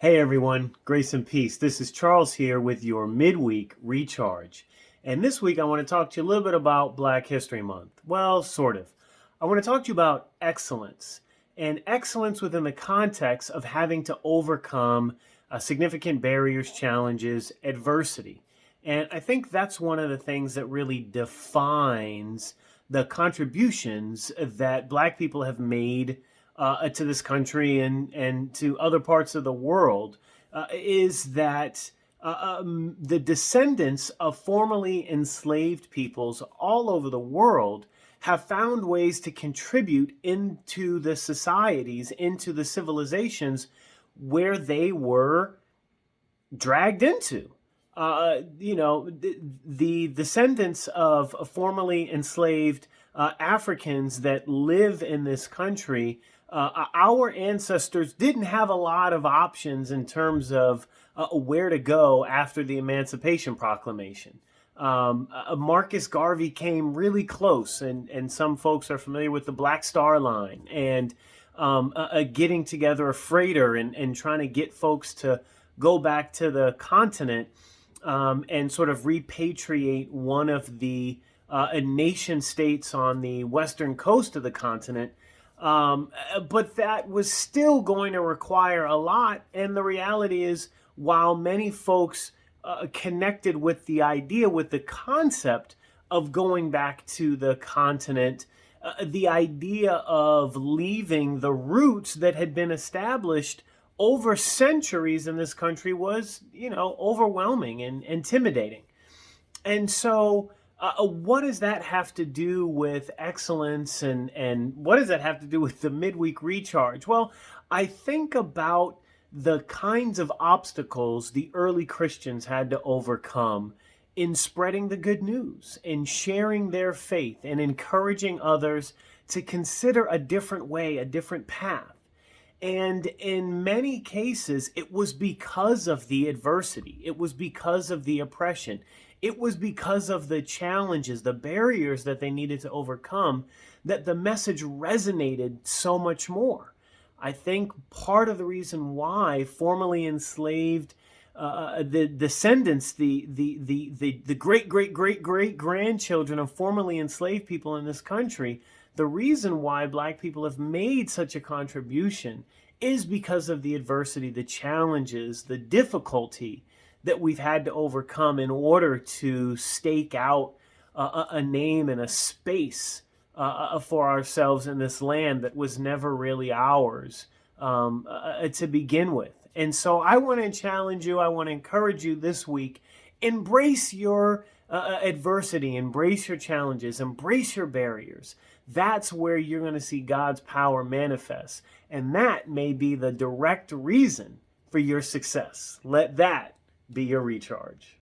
Hey everyone, grace and peace. This is Charles here with your Midweek Recharge. And this week I want to talk to you a little bit about Black History Month. Well, sort of. I want to talk to you about excellence, and excellence within the context of having to overcome significant barriers, challenges, adversity. And I think that's one of the things that really defines the contributions that Black people have made to this country and to other parts of the world, is that the descendants of formerly enslaved peoples all over the world have found ways to contribute into the societies, into the civilizations where they were dragged into. The descendants of formerly enslaved Africans that live in this country, our ancestors didn't have a lot of options in terms of where to go after the Emancipation Proclamation. Marcus Garvey came really close, and some folks are familiar with the Black Star Line and getting together a freighter and trying to get folks to go back to the continent and sort of repatriate one of the nation states on the western coast of the continent. But that was still going to require a lot. And the reality is, while many folks connected with the idea, with the concept of going back to the continent, the idea of leaving the roots that had been established over centuries in this country was, overwhelming and intimidating. And so what does that have to do with excellence, and what does that have to do with the midweek recharge? Well, I think about the kinds of obstacles the early Christians had to overcome in spreading the good news, in sharing their faith, and encouraging others to consider a different way, a different path. And in many cases, it was because of the adversity. It was because of the oppression. It was because of the challenges, the barriers that they needed to overcome, that the message resonated so much more. I think part of the reason why formerly enslaved the descendants, the great grandchildren of formerly enslaved people in this country, the reason why Black people have made such a contribution is because of the adversity, the challenges, the difficulty that we've had to overcome in order to stake out a name and a space for ourselves in this land that was never really ours to begin with. And so I want to challenge you, I want to encourage you this week: embrace your adversity, embrace your challenges, embrace your barriers. That's where you're going to see God's power manifest. And that may be the direct reason for your success. Let that be your recharge.